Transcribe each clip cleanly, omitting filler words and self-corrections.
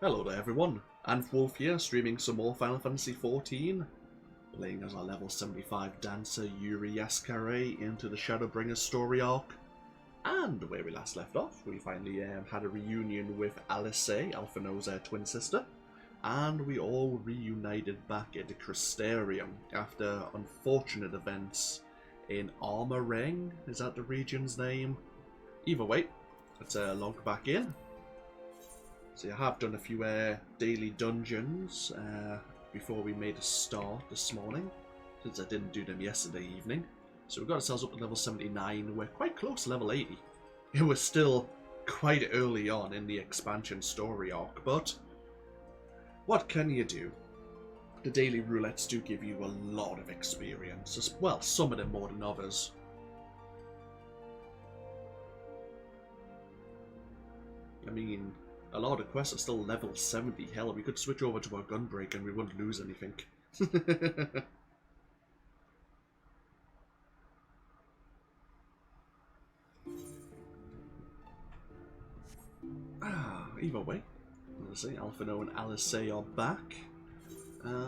Hello there everyone, AnthWolf here, streaming some more Final Fantasy XIV, playing as our level 75 dancer Yuri Yascaret into the Shadowbringers story arc. And where we last left off, we finally had a reunion with Eorzea, Alphinaud's twin sister, and we all reunited back at the Crystarium after unfortunate events in Armoreng. Is that the region's name? Either way, let's log back in. So I have done a few daily dungeons before we made a start this morning, since I didn't do them yesterday evening. So we got ourselves up to level 79, we're quite close to level 80. It was still quite early on in the expansion story arc, but what can you do? The daily roulettes do give you a lot of experience, as well, some of them more than others. I mean, a lot of quests are still level 70. Hell, we could switch over to our gunbreak and we wouldn't lose anything. Either way, let's see, Alphinaud and Eorzea are back.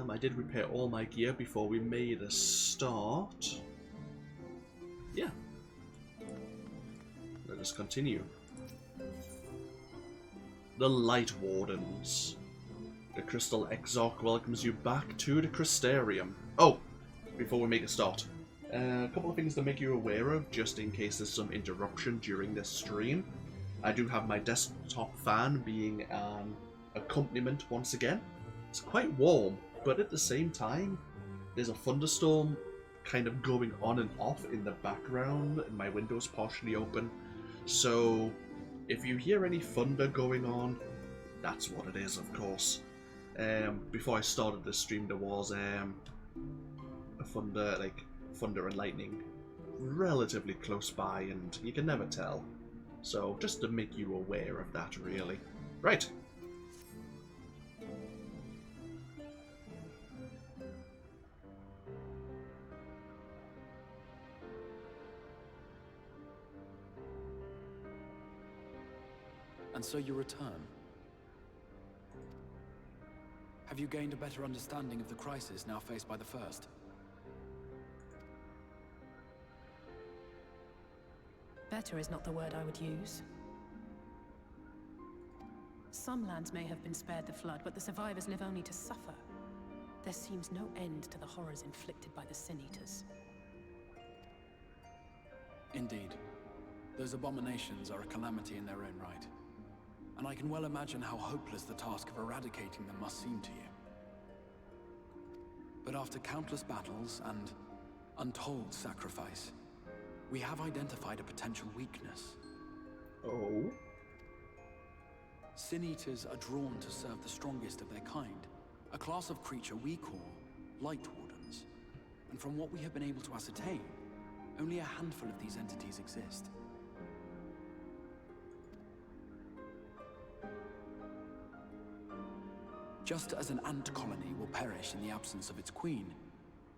I did repair all my gear before we made a start. Yeah. Let us continue. The Lightwardens. The Crystal Exarch welcomes you back to the Crystarium. Oh, before we make a start, a couple of things to make you aware of, just in case there's some interruption during this stream. I do have my desktop fan being an accompaniment once again. It's quite warm, but at the same time, there's a thunderstorm kind of going on and off in the background, and my window's partially open. So if you hear any thunder going on, that's what it is, of course. Before I started this stream, there was a thunder and lightning relatively close by, and you can never tell. So just to make you aware of that, really. Right. And so you return. Have you gained a better understanding of the crisis now faced by the First? Better is not the word I would use. Some lands may have been spared the flood, but the survivors live only to suffer. There seems no end to the horrors inflicted by the Sin-Eaters. Indeed. Those abominations are a calamity in their own right. And I can well imagine how hopeless the task of eradicating them must seem to you. But after countless battles and untold sacrifice, we have identified a potential weakness. Oh? Sin-Eaters are drawn to serve the strongest of their kind, a class of creature we call Lightwardens. And from what we have been able to ascertain, only a handful of these entities exist. Just as an ant colony will perish in the absence of its queen,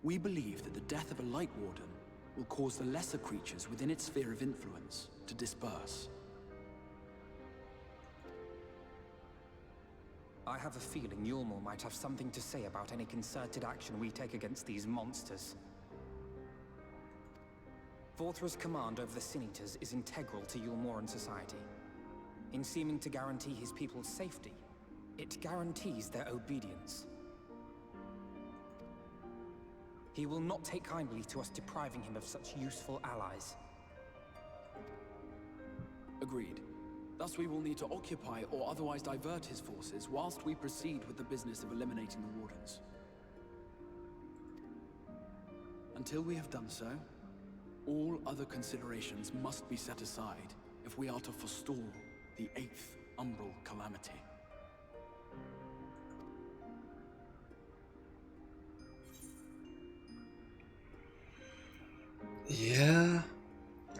we believe that the death of a Lightwarden will cause the lesser creatures within its sphere of influence to disperse. I have a feeling Yulmor might have something to say about any concerted action we take against these monsters. Vorthra's command over the Sin-Eaters is integral to Yulmoran society. In seeming to guarantee his people's safety, it guarantees their obedience. He will not take kindly to us depriving him of such useful allies. Agreed. Thus we will need to occupy or otherwise divert his forces whilst we proceed with the business of eliminating the Wardens. Until we have done so, all other considerations must be set aside if we are to forestall the 8th Umbral Calamity. Yeah,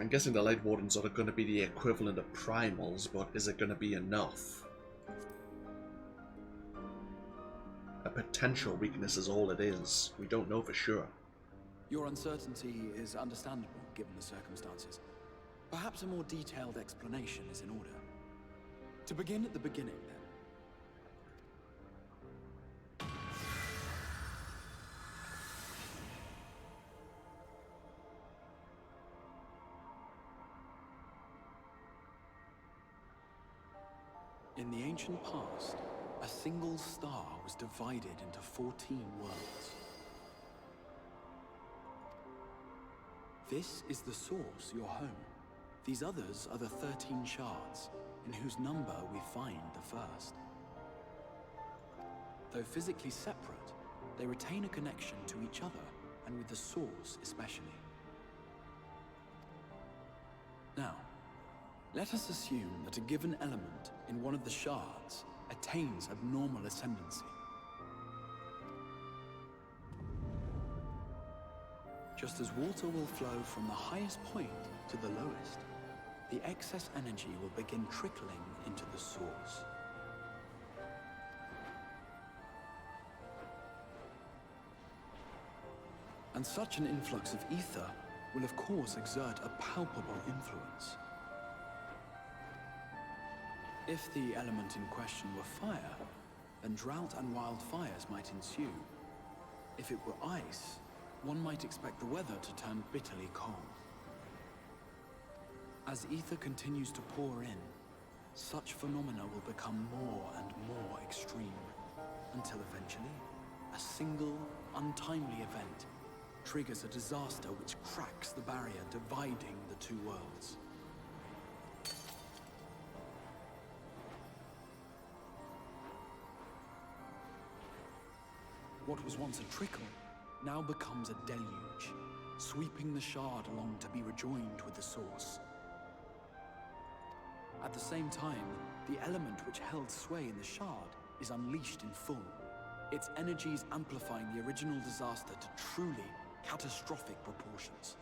I'm guessing the Lightwardens are going to be the equivalent of primals, but is it going to be enough? A potential weakness is all it is. We don't know for sure. Your uncertainty is understandable, given the circumstances. Perhaps a more detailed explanation is in order. To begin at the beginning, then. ancient past, a single star was divided into 14 worlds. This is the source, your home. These others are the 13 shards, in whose number we find the first. Though physically separate, they retain a connection to each other, and with the source especially. Now, let us assume that a given element in one of the shards attains abnormal ascendancy. Just as water will flow from the highest point to the lowest, the excess energy will begin trickling into the source. And such an influx of ether will of course exert a palpable influence. If the element in question were fire, then drought and wildfires might ensue. If it were ice, one might expect the weather to turn bitterly cold. As ether continues to pour in, such phenomena will become more and more extreme, until eventually, a single, untimely event triggers a disaster which cracks the barrier dividing the two worlds. What was once a trickle now becomes a deluge, sweeping the shard along to be rejoined with the source. At the same time, the element which held sway in the shard is unleashed in full, its energies amplifying the original disaster to truly catastrophic proportions.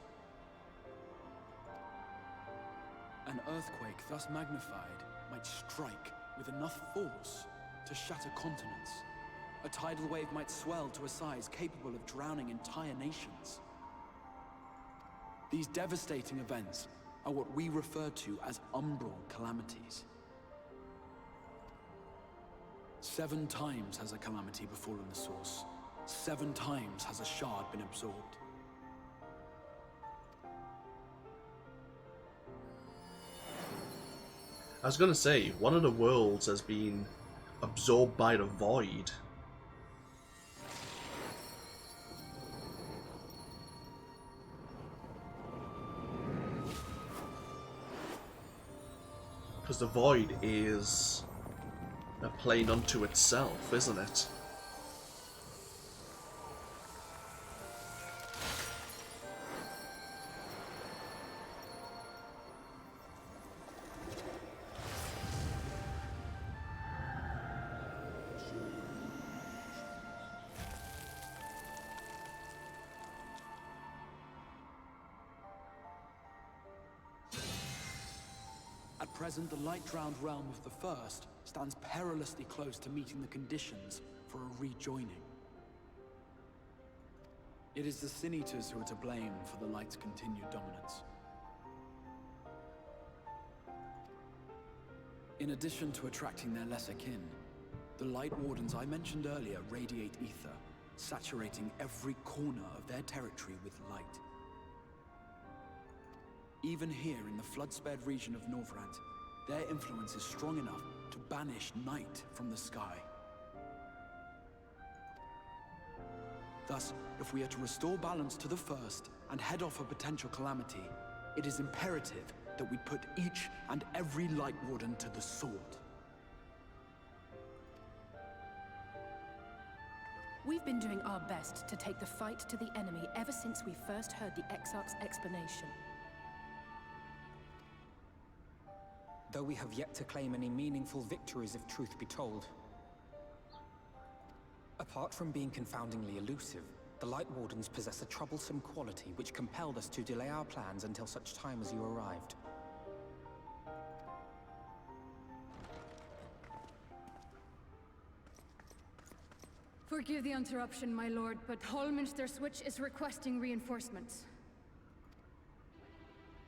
An earthquake thus magnified might strike with enough force to shatter continents. A tidal wave might swell to a size capable of drowning entire nations. These devastating events are what we refer to as umbral calamities. 7 times has a calamity befallen the source. 7 times has a shard been absorbed. I was going to say, one of the worlds has been absorbed by the void. Because the void is a plane unto itself, isn't it? At present, the light-drowned realm of the First stands perilously close to meeting the conditions for a rejoining. It is the Sin-Eaters who are to blame for the Light's continued dominance. In addition to attracting their lesser kin, the Lightwardens I mentioned earlier radiate ether, saturating every corner of their territory with light. Even here in the flood-spared region of Norvrant, their influence is strong enough to banish night from the sky. Thus, if we are to restore balance to the First and head off a potential calamity, it is imperative that we put each and every Lightwarden to the sword. We've been doing our best to take the fight to the enemy ever since we first heard the Exarch's explanation. Though we have yet to claim any meaningful victories if truth be told. Apart from being confoundingly elusive, the Lightwardens possess a troublesome quality which compelled us to delay our plans until such time as you arrived. Forgive the interruption, my lord, but Holminster Switch is requesting reinforcements.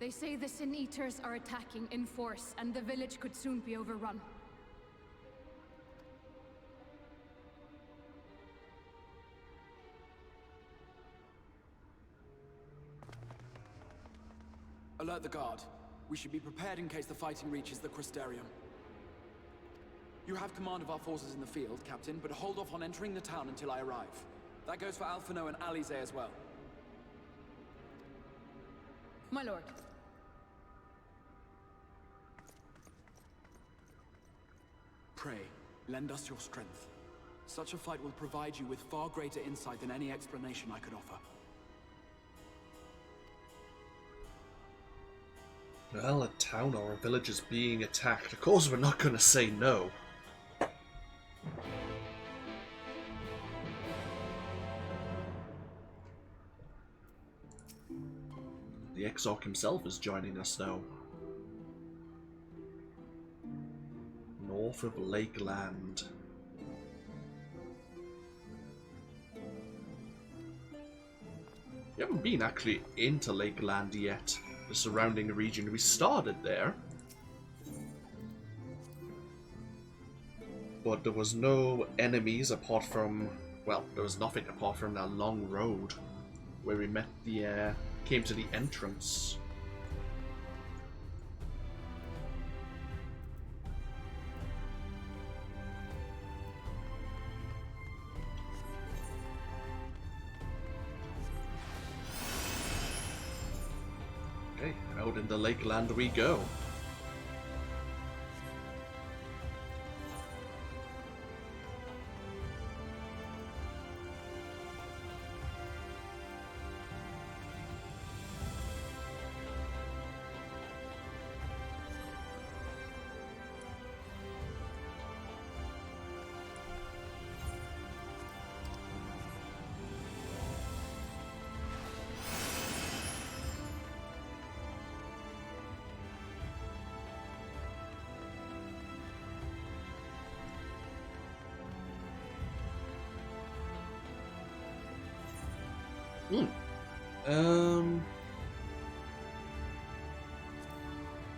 They say the Sin-Eaters are attacking in force, and the village could soon be overrun. Alert the guard. We should be prepared in case the fighting reaches the Crystarium. You have command of our forces in the field, Captain, but hold off on entering the town until I arrive. That goes for Alphino and Alize as well. My lord. Pray, lend us your strength. Such a fight will provide you with far greater insight than any explanation I could offer. Well, a town or a village is being attacked. Of course we're not going to say no. The Exarch himself is joining us now. North of Lakeland. We haven't been actually into Lakeland yet. The surrounding region. We started there. But there was no enemies apart from... Well, there was nothing apart from that long road where we met the... came to the entrance. Okay, out in the Lakeland we go.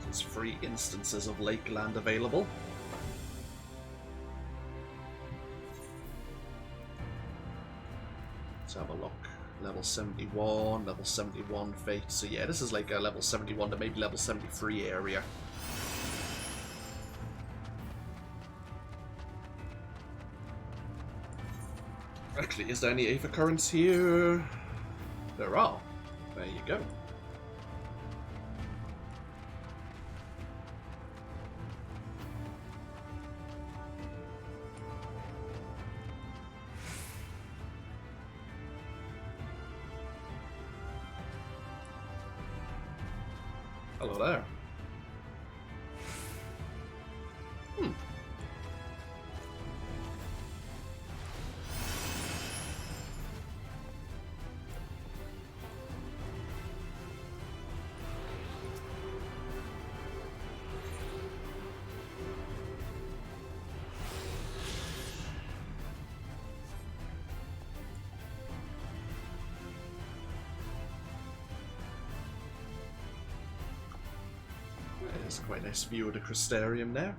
There's 3 instances of Lakeland available. Let's have a look. Level 71, level 71 Fate. So yeah, this is like a level 71 to maybe level 73 area. Actually, is there any Aether Currents here? There are. There you go. Hello there. There's quite a nice view of the Crystarium there.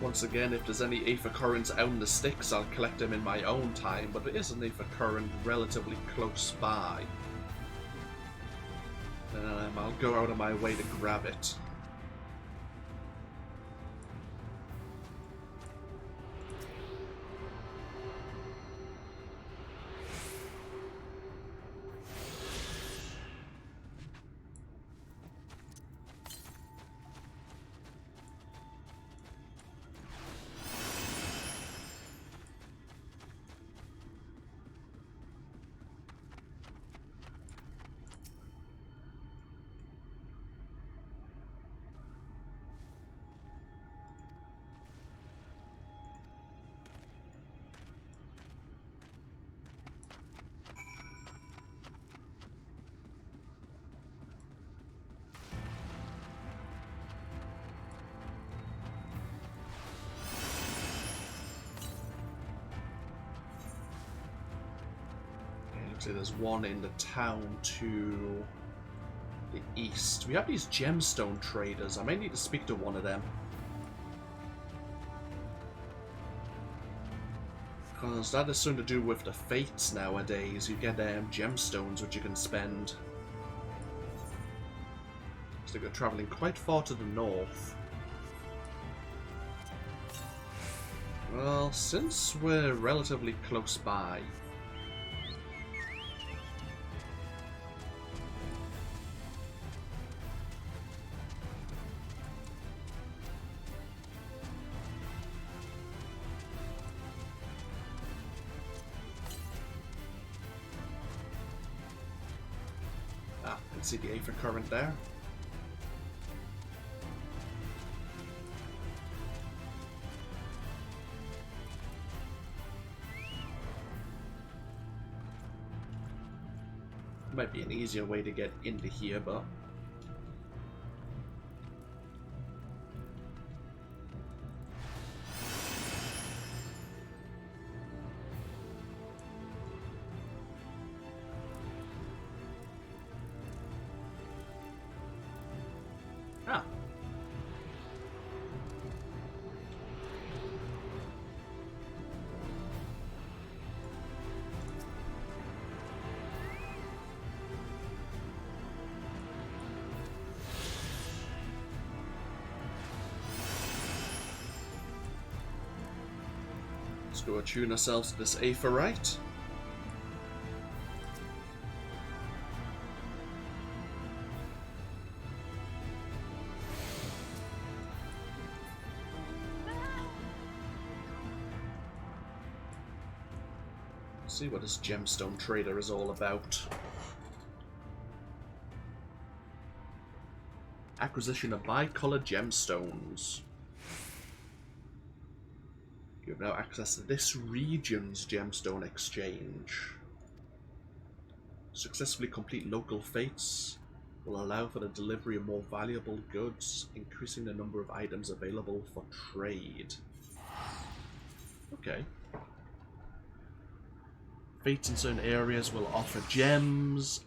Once again, if there's any Aether Currents out in the sticks, I'll collect them in my own time, but there is an Aether Current relatively close by. I'll go out of my way to grab it. So there's one in the town to the east. We have these gemstone traders. I might need to speak to one of them. Because that is something to do with the fates nowadays. You get gemstones which you can spend. So they're travelling quite far to the north. Well, since we're relatively close by, you can see the Aether current there. Might be an easier way to get into here, but let's go attune ourselves to this Aetherite. See what this gemstone trader is all about. Acquisition of bi-colored gemstones. You have now access to this region's gemstone exchange. Successfully complete local fates will allow for the delivery of more valuable goods, increasing the number of items available for trade. Okay. Fates in certain areas will offer gems.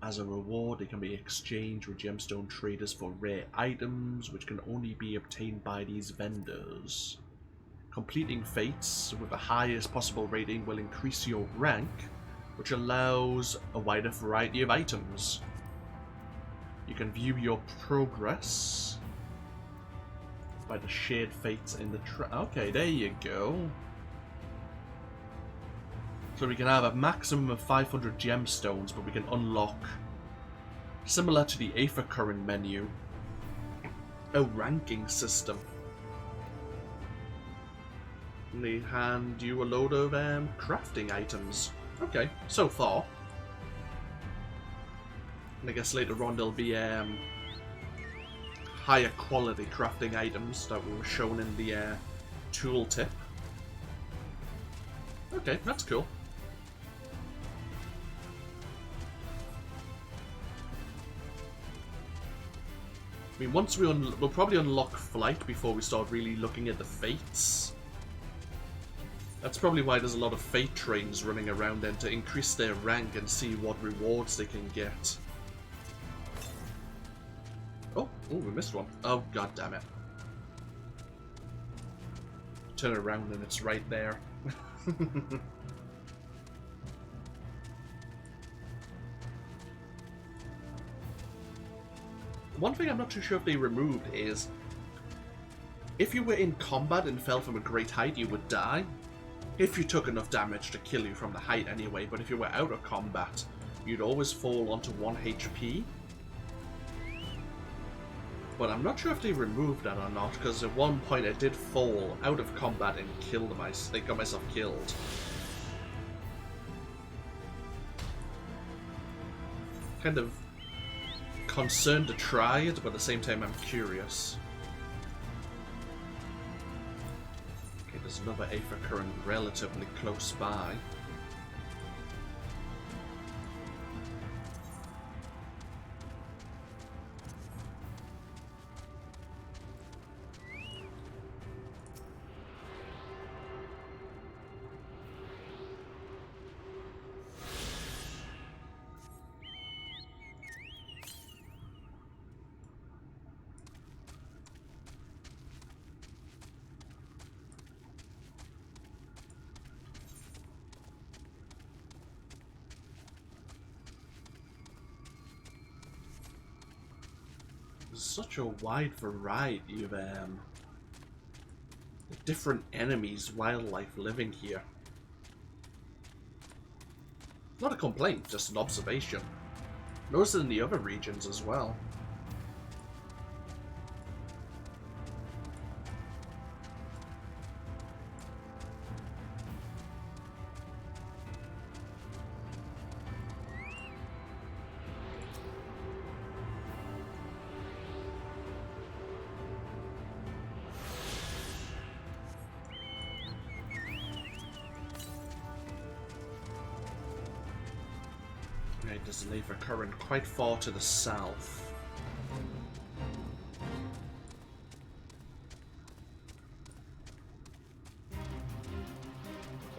As a reward, they can be exchanged with gemstone traders for rare items, which can only be obtained by these vendors. Completing fates with the highest possible rating will increase your rank, which allows a wider variety of items. You can view your progress by the shared fates in the okay, there you go. So we can have a maximum of 500 gemstones, but we can unlock, similar to the Aether current menu, a ranking system. And they hand you a load of crafting items. Okay, so far. And I guess later on there'll be higher quality crafting items that were shown in the tooltip. Okay, that's cool. I mean, once we'll probably unlock Flight before we start really looking at the fates. That's probably why there's a lot of fate trains running around then, to increase their rank and see what rewards they can get. Oh, we missed one. Oh, god damn it. Turn around and it's right there. One thing I'm not too sure if they removed is, if you were in combat and fell from a great height, you would die. If you took enough damage to kill you from the height anyway, but if you were out of combat, you'd always fall onto 1 HP. But I'm not sure if they removed that or not, because at one point I did fall out of combat and got myself killed. Kind of concerned to try it, but at the same time I'm curious. Okay, there's another Aether current relatively close by. such a wide variety of different enemies, wildlife living here. Not a complaint, just an observation. Notice it in the other regions as well. There's a lava current quite far to the south.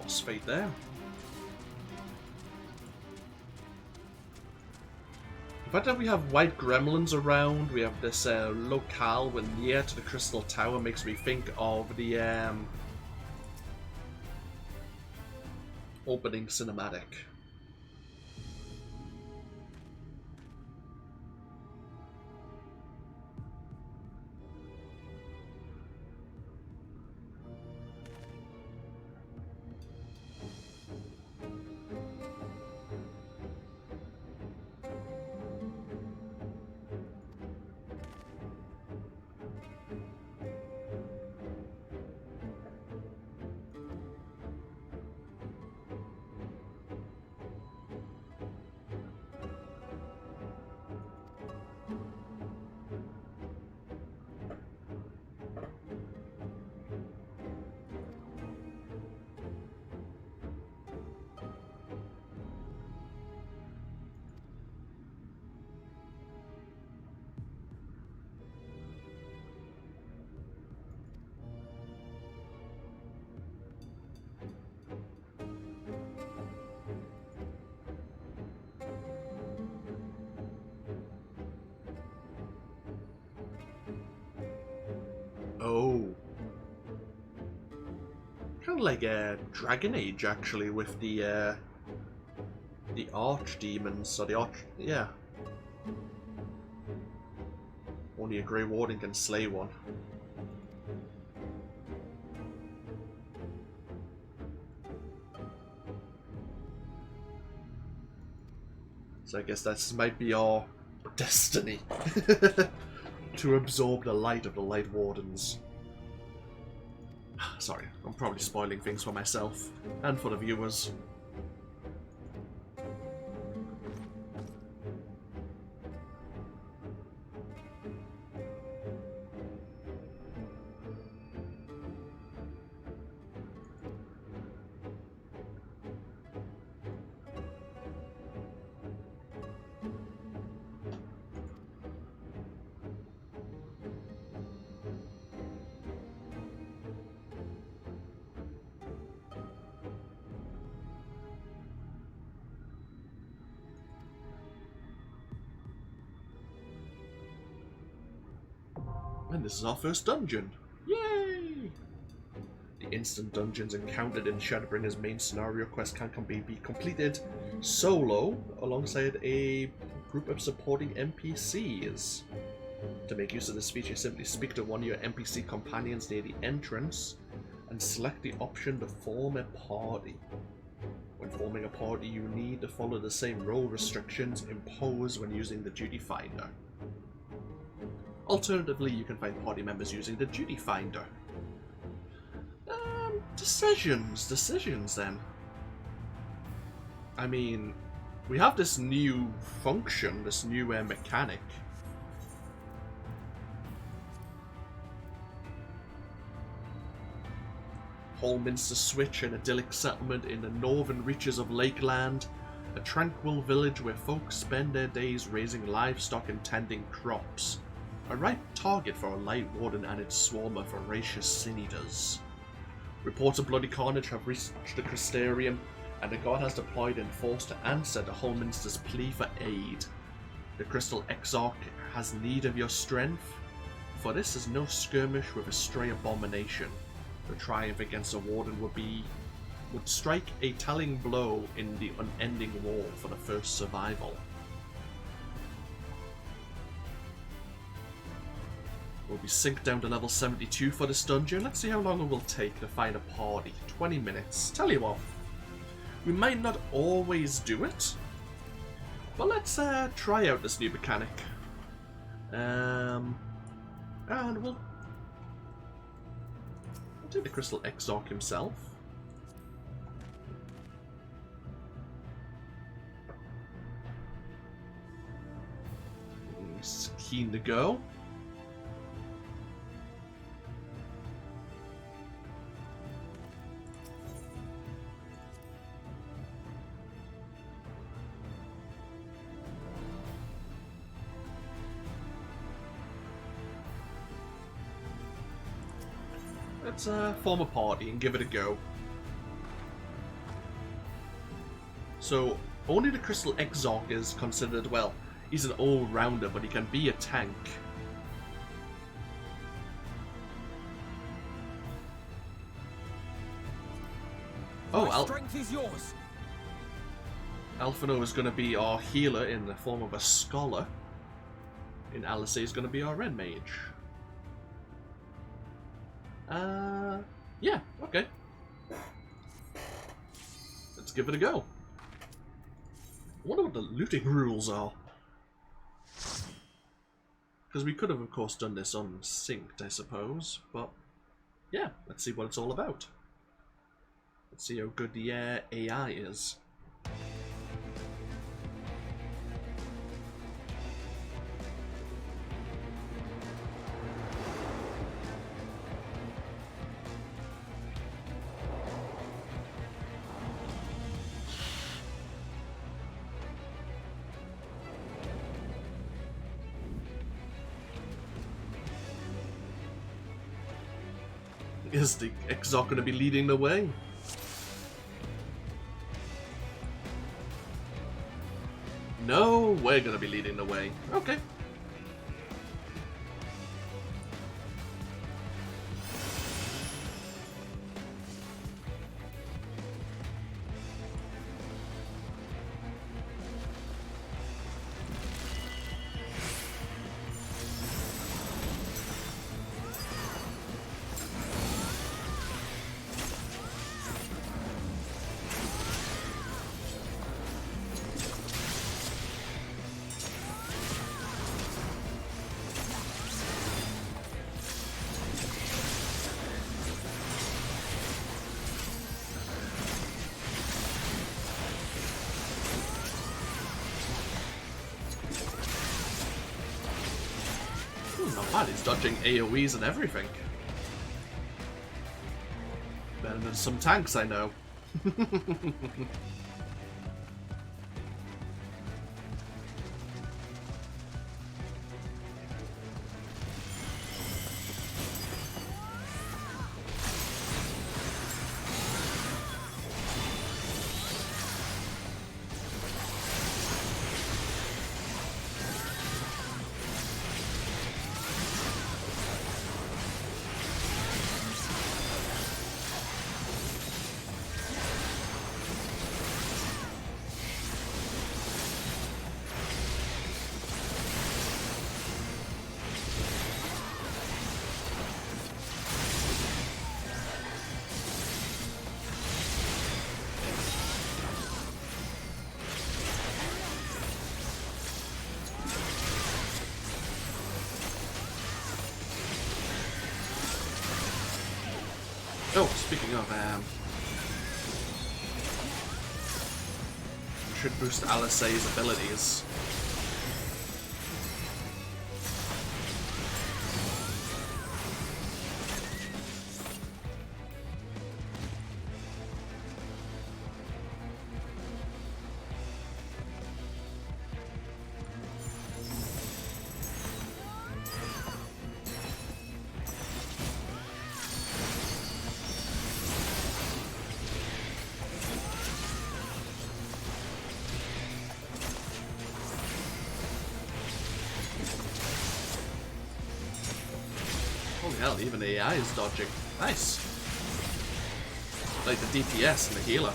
Boss fight there. The fact that we have white gremlins around, we have this locale when near to the Crystal Tower makes me think of the opening cinematic. Oh. Kind of like Dragon Age, actually, with the archdemons, or the yeah. Only a Grey Warden can slay one. So I guess that might be our destiny. To absorb the light of the Lightwardens. Sorry, I'm probably spoiling things for myself and for the viewers. And this is our first dungeon. Yay! The instant dungeons encountered in Shadowbringers' main scenario quest can be completed solo alongside a group of supporting NPCs. To make use of this feature, simply speak to one of your NPC companions near the entrance and select the option to form a party. When forming a party, you need to follow the same role restrictions imposed when using the Duty Finder. Alternatively, you can find party members using the Duty Finder. Decisions then. I mean, we have this new function, this new mechanic. Holminster Switch, an idyllic settlement in the northern reaches of Lakeland, a tranquil village where folks spend their days raising livestock and tending crops. A ripe target for a Lightwarden and its swarm of voracious sin-eaters. Reports of bloody carnage have reached the Crystarium, and the god has deployed in force to answer to Holminster's plea for aid. The Crystal Exarch has need of your strength, for this is no skirmish with a stray abomination. The triumph against the Warden would strike a telling blow in the unending war for the first survival. We'll be synced down to level 72 for this dungeon. Let's see how long it will take to find a party. 20 minutes. Tell you what, we might not always do it, but let's try out this new mechanic. And we'll do the Crystal Exarch himself. He's keen to go. Let's form a party and give it a go. So, only the Crystal Exarch is considered, well, he's an all-rounder, but he can be a tank. Oh, strength is yours. Alphino is going to be our healer in the form of a scholar. And Alice is going to be our Ren Mage. Yeah, okay. Let's give it a go. I wonder what the looting rules are. Because we could have, of course, done this unsynced, I suppose. But, yeah, let's see what it's all about. Let's see how good the AI is. Is the Exarch going to be leading the way? No, we're going to be leading the way. Okay. Not bad, he's dodging AoEs and everything. Better than some tanks I know. Oh, speaking of, should boost Alice's abilities. Holy hell, even the AI is dodging. Nice. Like the DPS and the healer.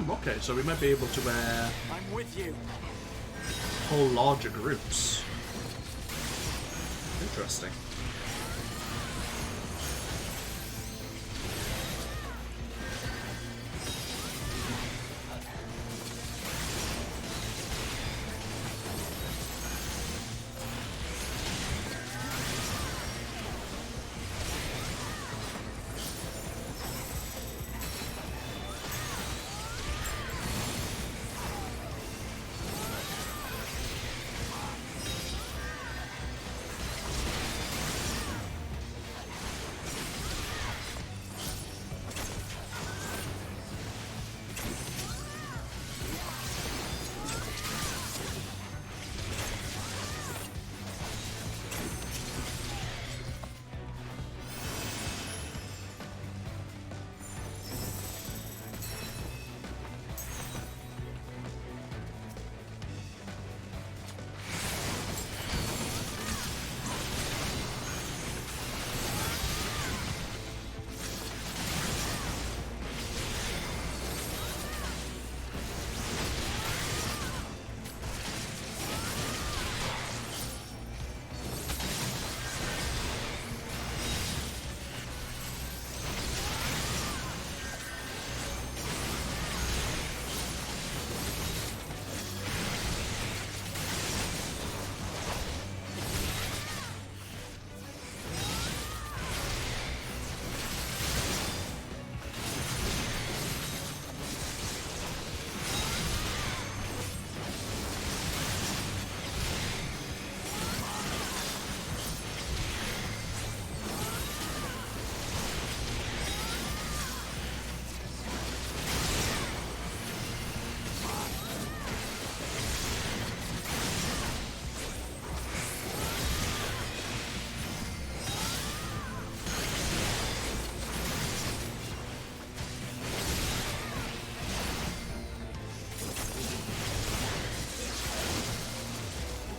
Okay, so we might be able to I'm with you. pull larger groups. Interesting.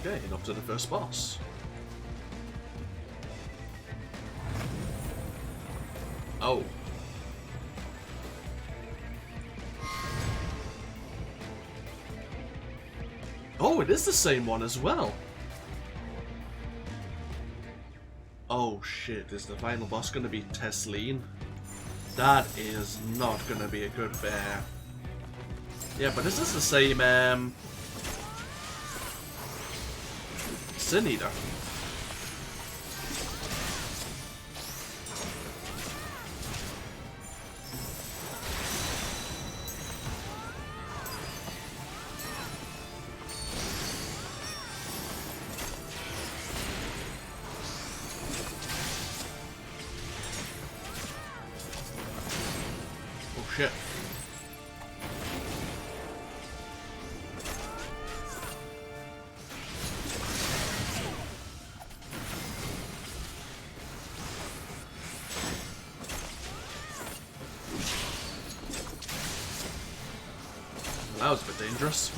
Okay, up to the first boss. Oh. Oh, it is the same one as well. Oh shit, is the final boss gonna be Tesleen? That is not gonna be a good bear. Yeah, but is this the same, Sin Eater? Oh shit. That was a bit dangerous.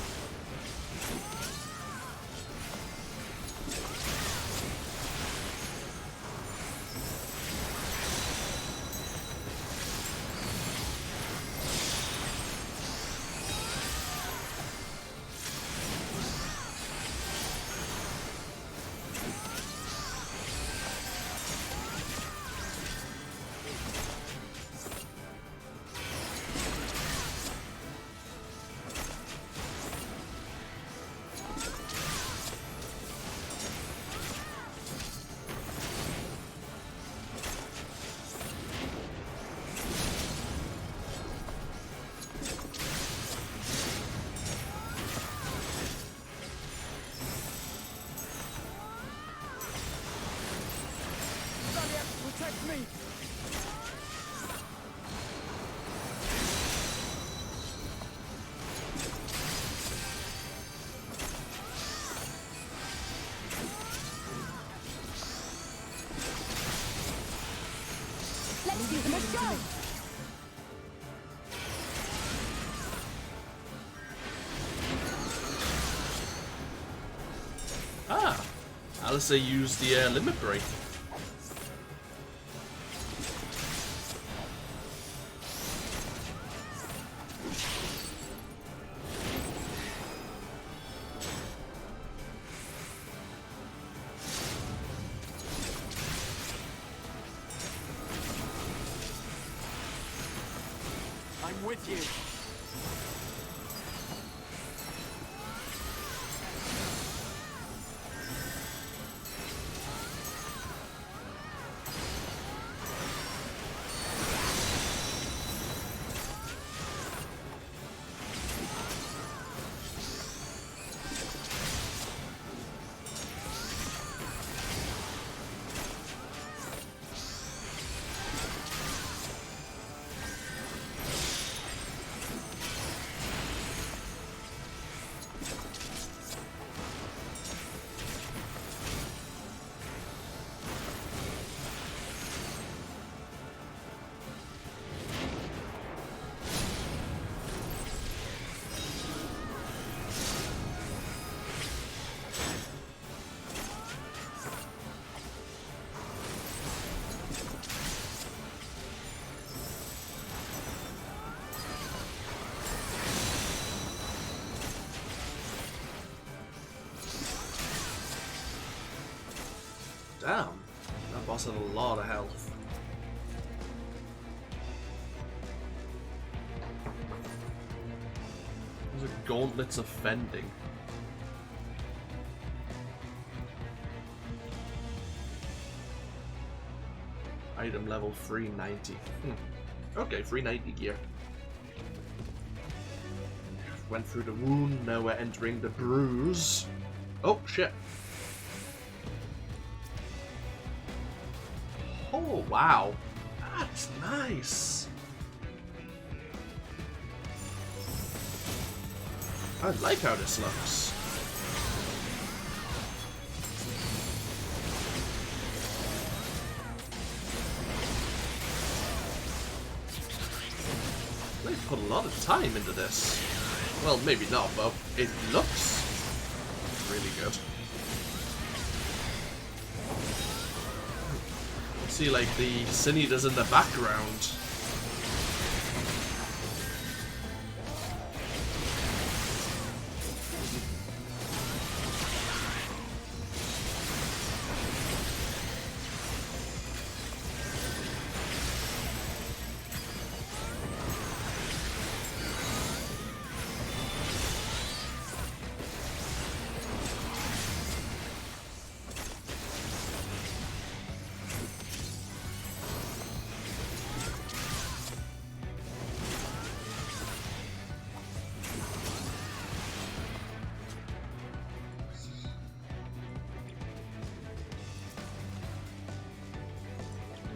Protect me! Let's give them a show! Ah! Alistair used the limit break. with you. Damn, that boss had a lot of health. Those are gauntlets of fending. Item level 390. Okay, 390 gear. Went through the wound, now we're entering the bruise. Oh, shit. Oh, wow. That's nice. I like how this looks. They put a lot of time into this. Well, maybe not, but it looks really good. See, like, the Sin-Eaters in the background.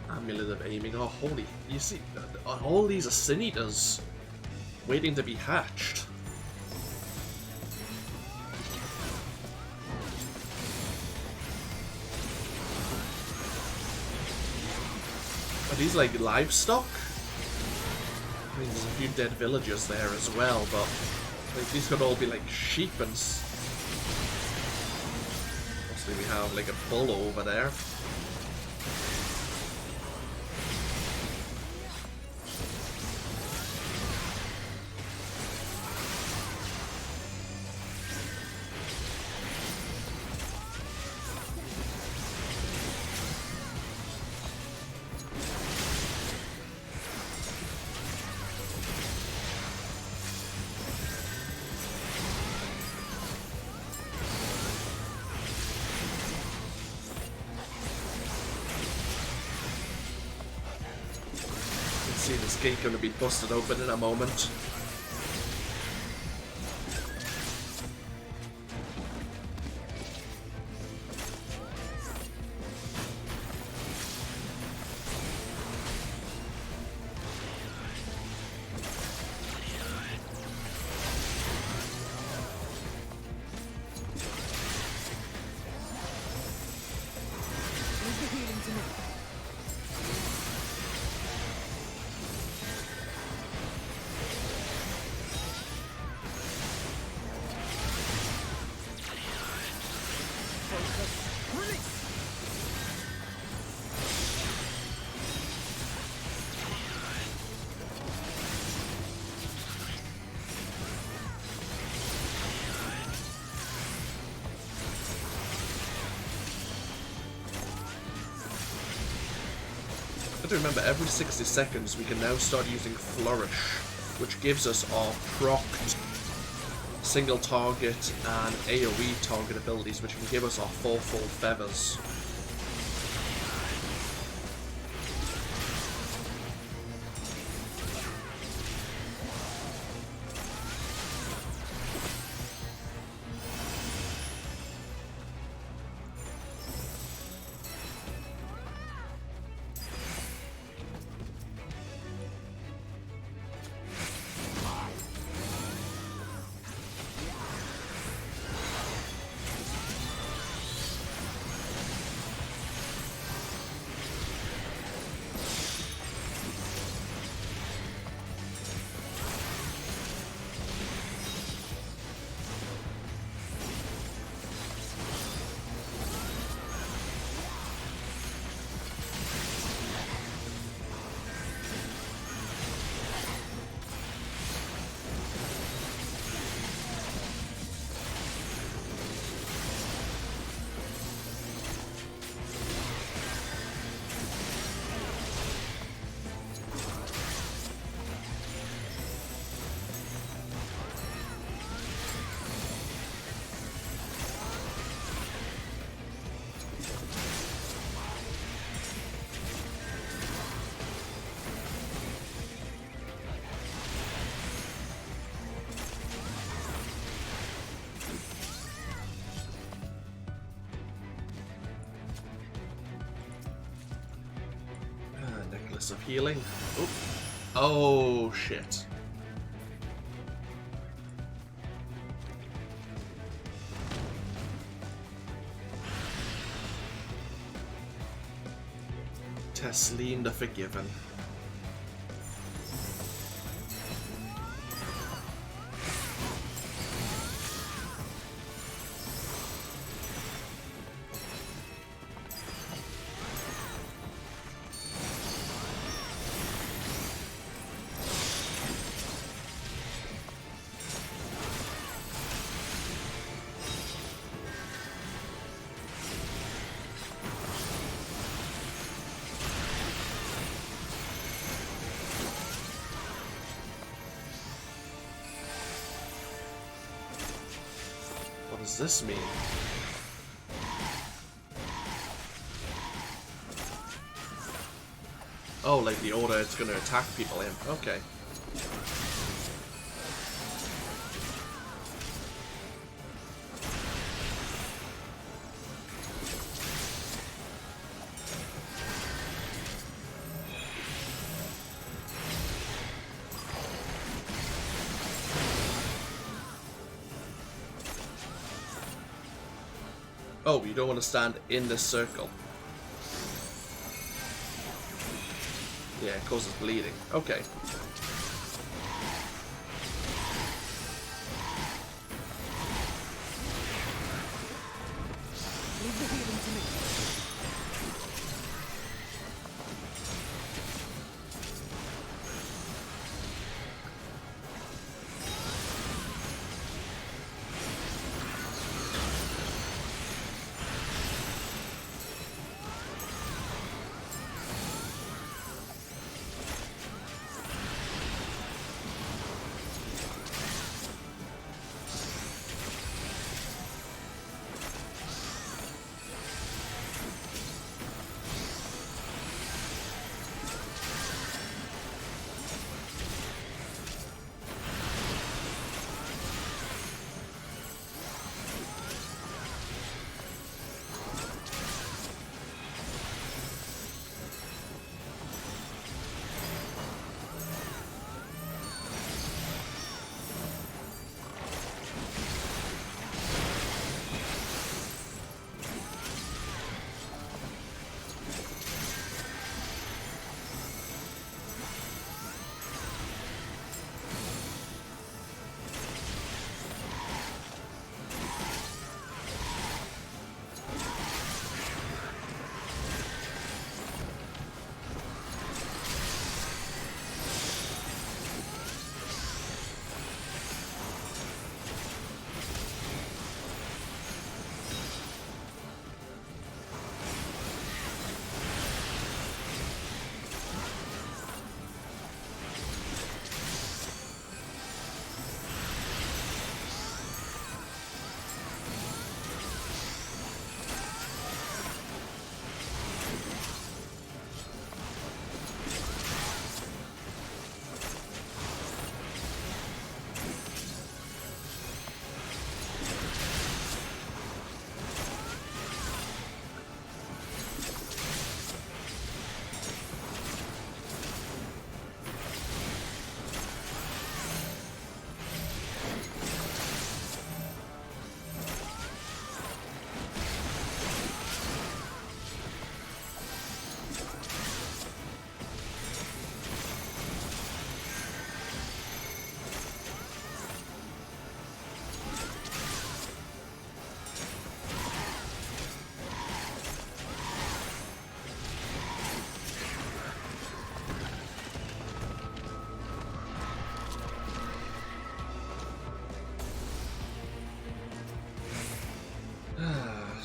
Amulet of aiming. Oh, holy. You see, all these are Sin-Eaters waiting to be hatched. Are these like livestock? I mean, there's a few dead villagers there as well, but like, these could all be like sheep and... Mostly we have like a bull over there. See this gate going to be busted open in a moment. I have to remember, every 60 seconds we can now start using Flourish which gives us our procced single target and AoE target abilities, which can give us our 4 full feathers. Of healing. Oh. Oh shit. Tesleen the Forgiven. What does this mean? Oh, like the order it's going to attack people in. Okay. Oh, you don't want to stand in this circle. Yeah, it causes bleeding. Okay. Leave the healing to me.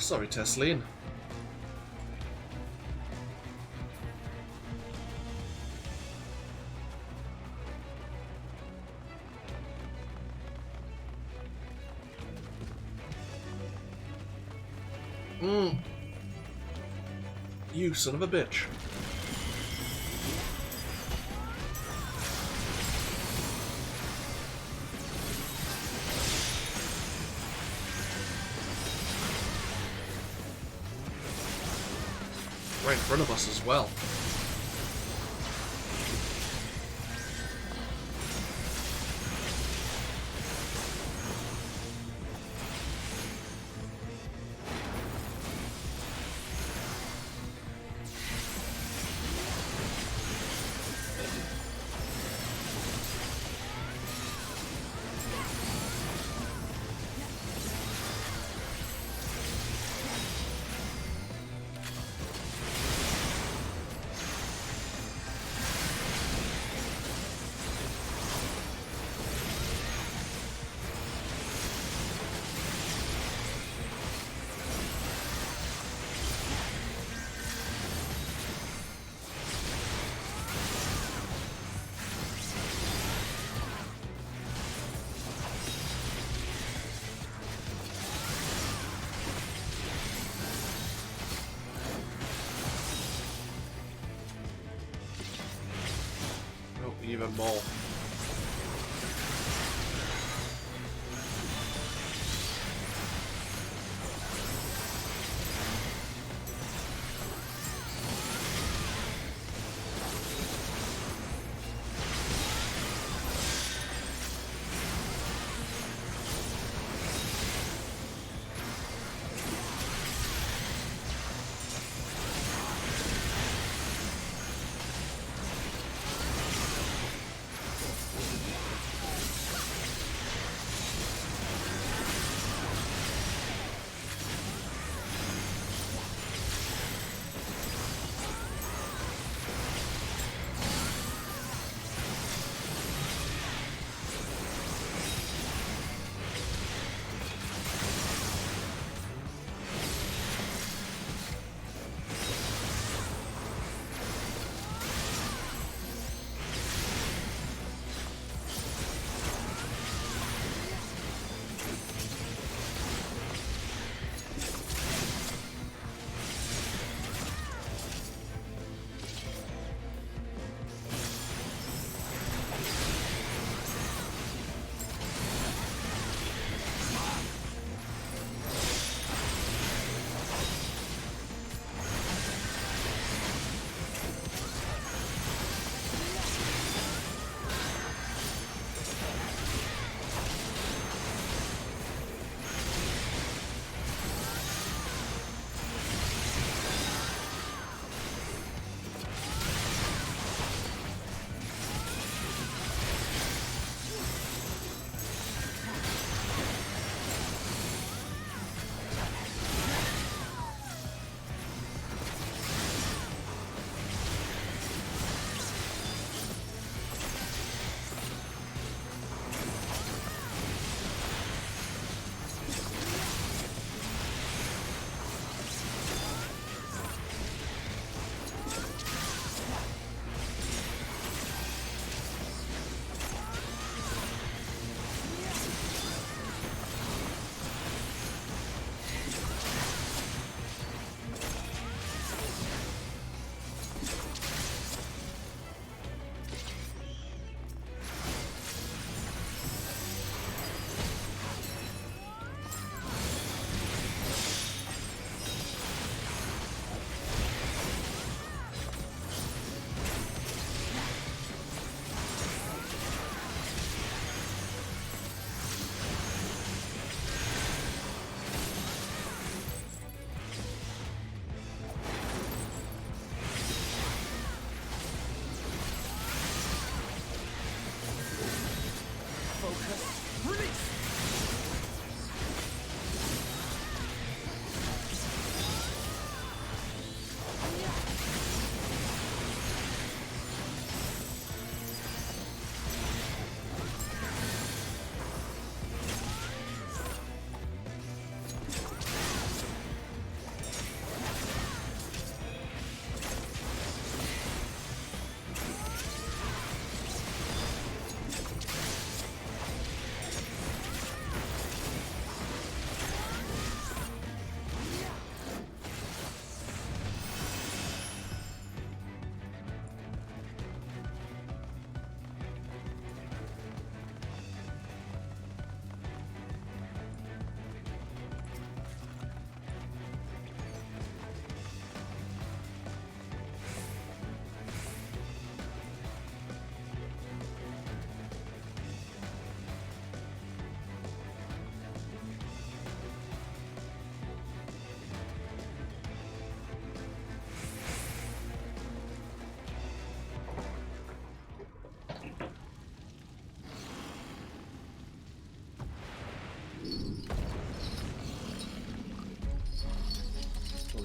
Sorry, Tesleen. You son of a bitch. Right in front of us as well. Even more.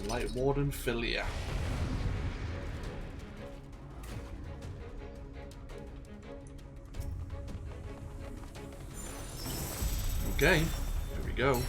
Lightwarden Filia. Okay, here we go.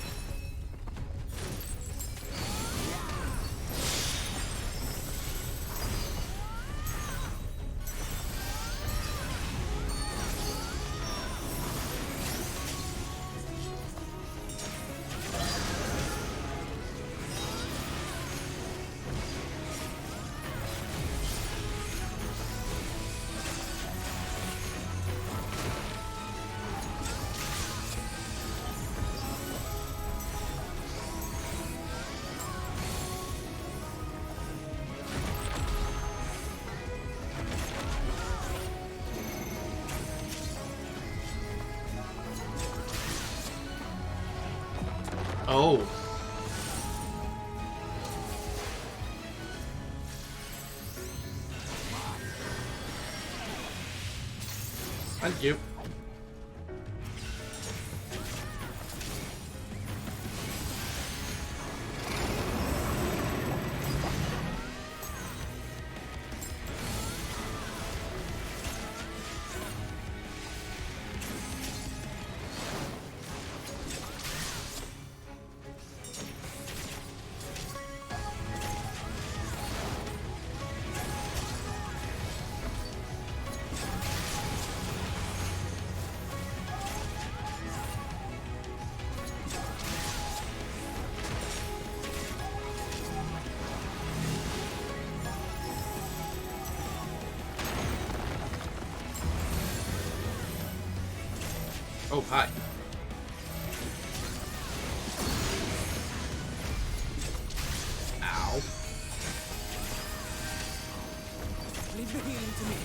Oh. Thank you. Oh, hi. Ow. Leave the healing to me.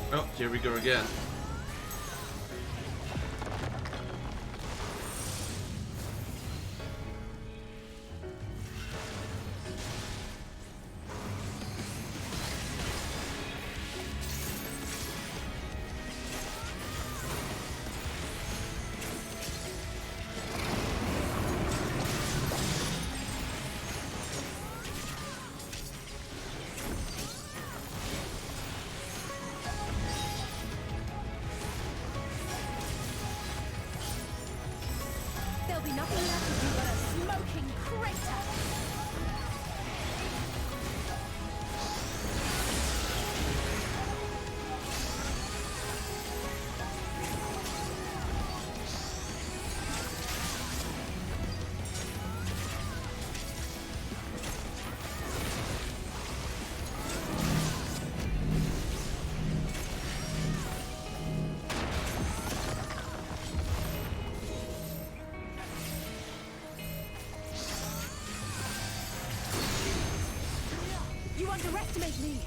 Oh, here we go again. There'll be nothing left of you but a smoking crater! You underestimate me!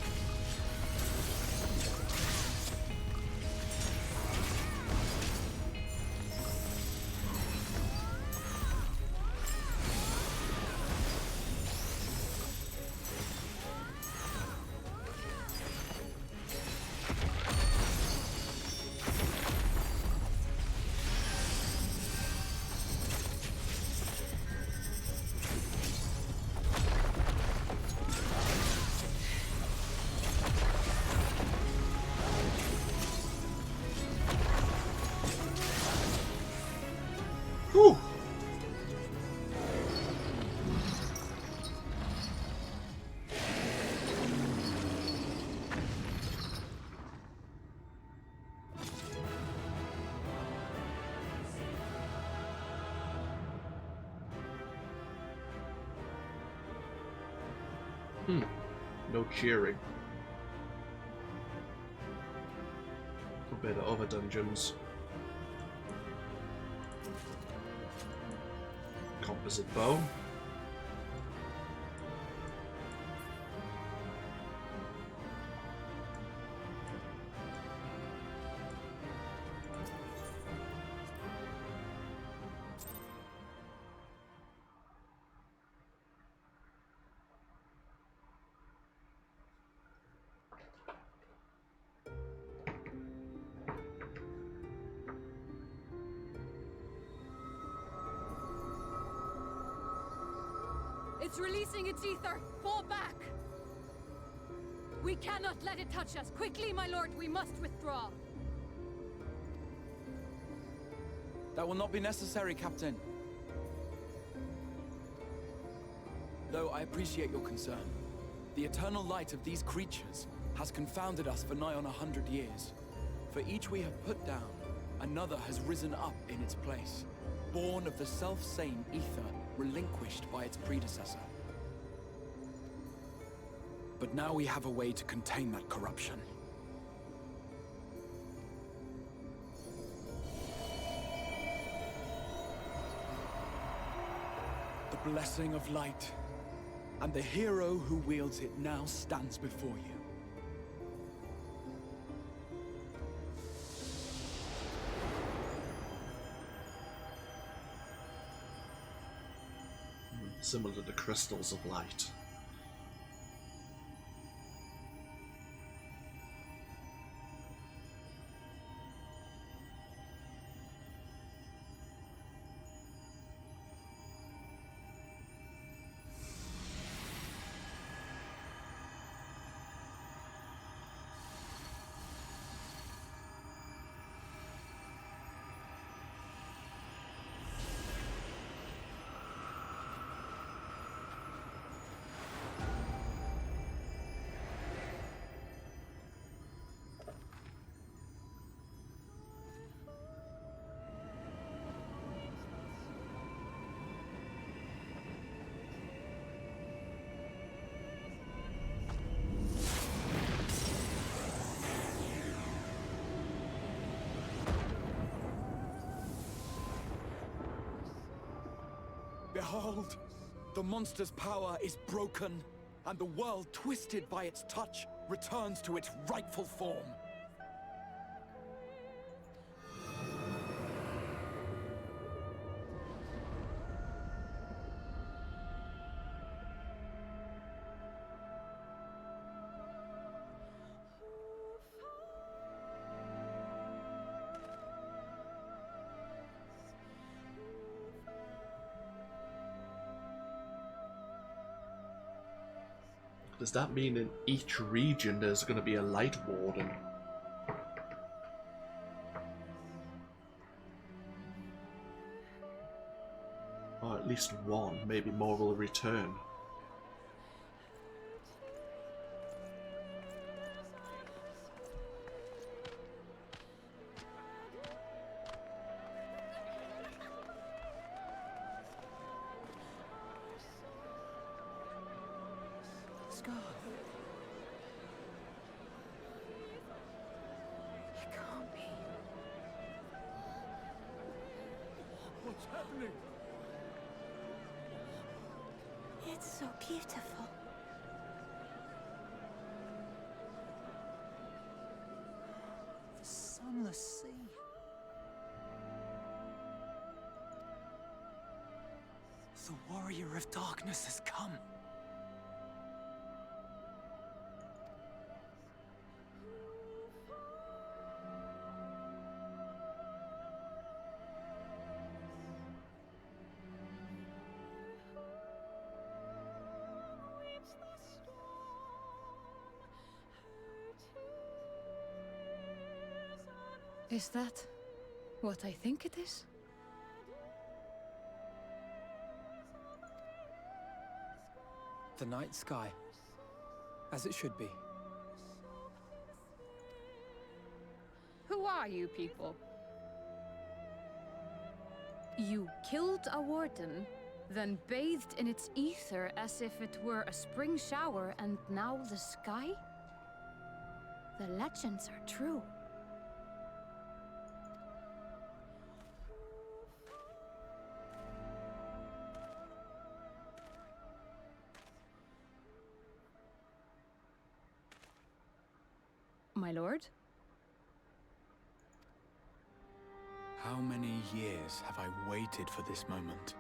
No cheering. Compared to other dungeons. Composite bow. It's releasing its ether! Fall back! We cannot let it touch us! Quickly, my lord, we must withdraw! That will not be necessary, Captain. Though I appreciate your concern. The eternal light of these creatures has confounded us for nigh on 100 years. For each we have put down, another has risen up in its place, born of the self-same ether relinquished by its predecessor. But now we have a way to contain that corruption. The blessing of light, and the hero who wields it now stands before you. Similar to the crystals of light. Behold! The monster's power is broken, and the world, twisted by its touch, returns to its rightful form. Does that mean in each region there's going to be a Lightwarden? Or at least one, maybe more will return. It's so beautiful. The sunless sea. The warrior of darkness has come. Is that what I think it is? The night sky, as it should be. Who are you people? You killed a warden, Then bathed in its ether as if it were a spring shower, and now the sky? The legends are true. My lord? How many years have I waited for this moment?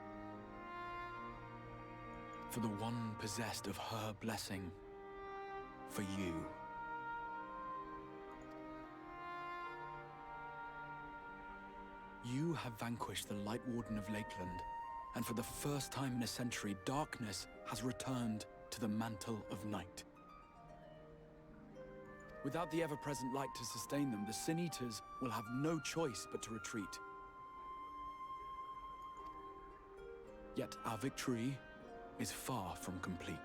For the one possessed of her blessing. For you. You have vanquished the Lightwarden of Lakeland, and for the first time in a century, darkness has returned to the mantle of night. Without the ever-present light to sustain them, the Sin Eaters will have no choice but to retreat. Yet our victory is far from complete.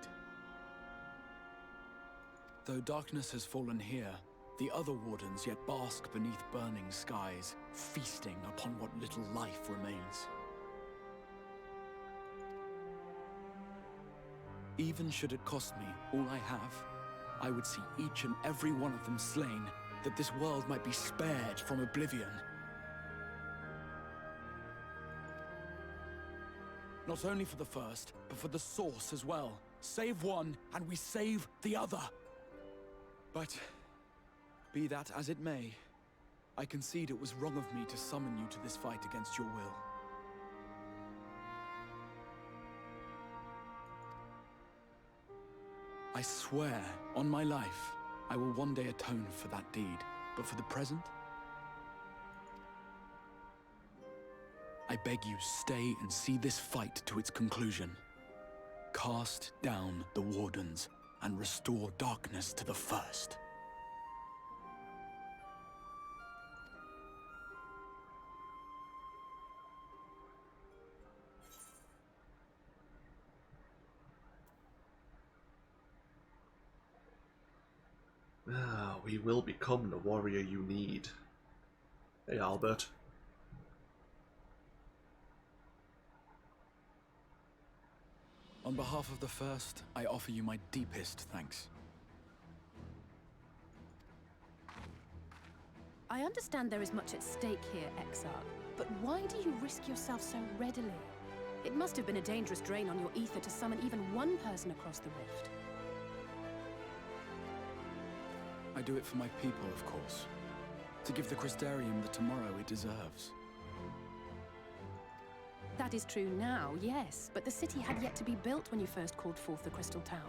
Though darkness has fallen here, the other Wardens yet bask beneath burning skies, feasting upon what little life remains. Even should it cost me all I have, I would see each and every one of them slain, that this world might be spared from oblivion. Not only for the first, but for the source as well. Save one, and we save the other. But, be that as it may, I concede it was wrong of me to summon you to this fight against your will. I swear, on my life, I will one day atone for that deed. But for the present, I beg you, stay and see this fight to its conclusion. Cast down the Wardens and restore darkness to the first. Ah, we will become the warrior you need. Hey, Albert. On behalf of the First, I offer you my deepest thanks. I understand there is much at stake here, Exarch, but why do you risk yourself so readily? It must have been a dangerous drain on your ether to summon even one person across the rift. I do it for my people, of course. To give the Crystarium the tomorrow it deserves. That is true now, yes, but the city had yet to be built when you first called forth the Crystal Tower.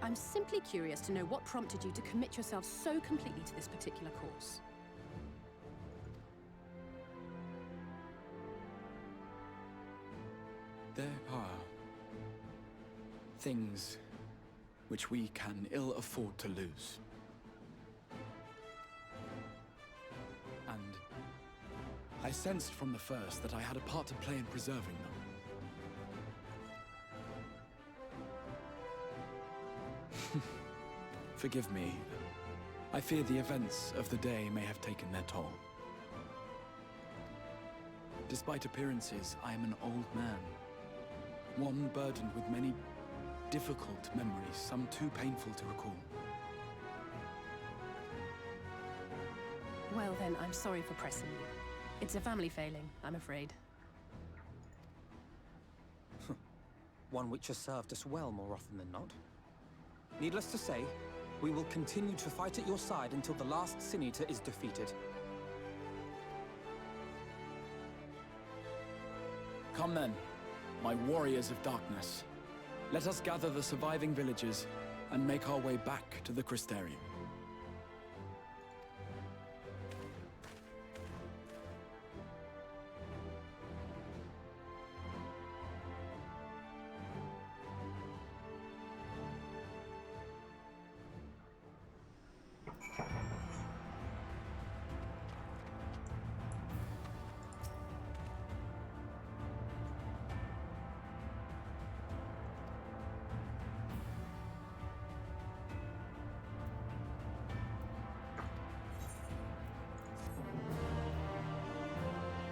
I'm simply curious to know what prompted you to commit yourself so completely to this particular course. There are things which we can ill afford to lose. And I sensed from the first that I had a part to play in preserving them. Forgive me. I fear the events of the day may have taken their toll. Despite appearances, I am an old man. One burdened with many difficult memories, some too painful to recall. Well then, I'm sorry for pressing you. It's a family failing, I'm afraid. One which has served us well more often than not. Needless to say, we will continue to fight at your side until the last Sin Eater is defeated. Come then, my warriors of darkness. Let us gather the surviving villagers and make our way back to the Crystarium.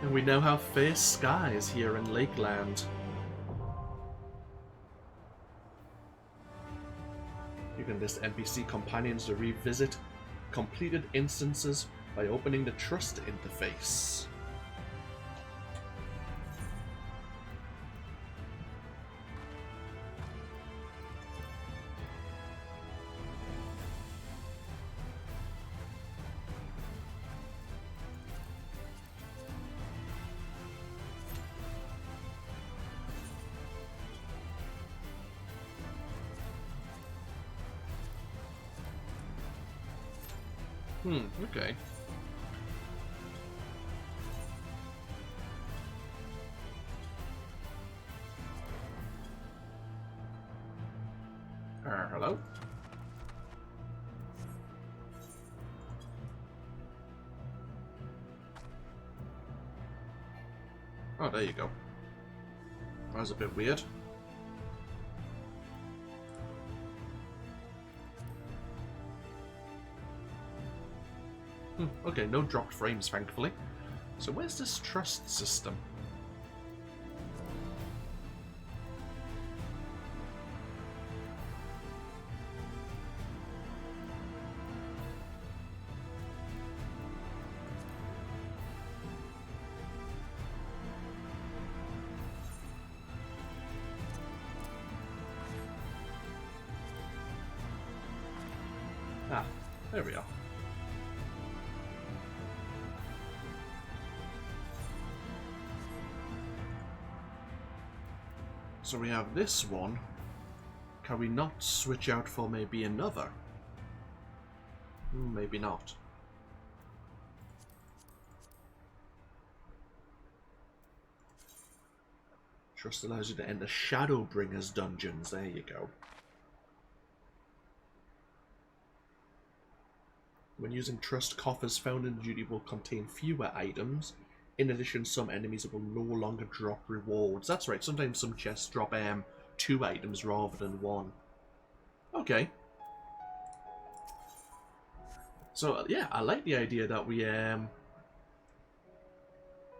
And we now have fair skies here in Lakeland. You can list NPC companions to revisit completed instances by opening the Trust interface. Okay. Hello? Oh, there you go. That was a bit weird. Okay, no dropped frames, thankfully. So where's this trust system? Ah, there we are. So we have this one. Can we not switch out for maybe another? Maybe not. Trust allows you to enter Shadowbringers dungeons. There you go. When using trust, coffers found in the duty will contain fewer items. In addition, some enemies will no longer drop rewards. That's right, sometimes some chests drop 2 items rather than 1. Okay. So, yeah, I like the idea that we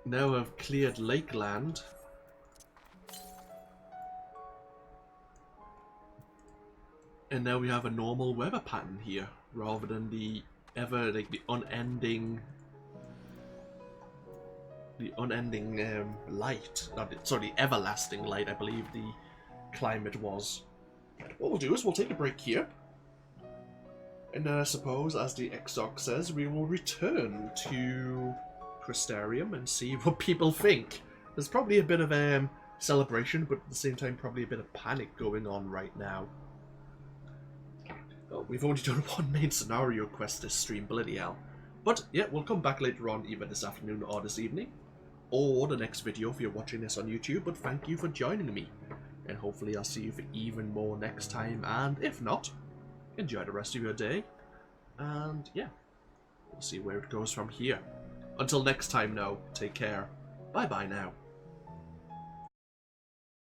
now have cleared Lakeland. And now we have a normal weather pattern here, rather than the unending light. Sorry, the everlasting light, I believe the climate was. What we'll do is we'll take a break here. And I suppose, as the Exarch says, we will return to Crystarium and see what people think. There's probably a bit of celebration, but at the same time probably a bit of panic going on right now. Well, we've only done one main scenario quest this stream, bloody hell. But yeah, we'll come back later on, either this afternoon or this evening, or the next video if you're watching this on YouTube. But thank you for joining me, and hopefully I'll see you for even more next time, and if not, enjoy the rest of your day, and yeah, we'll see where it goes from here. Until next time now, take care, bye bye now.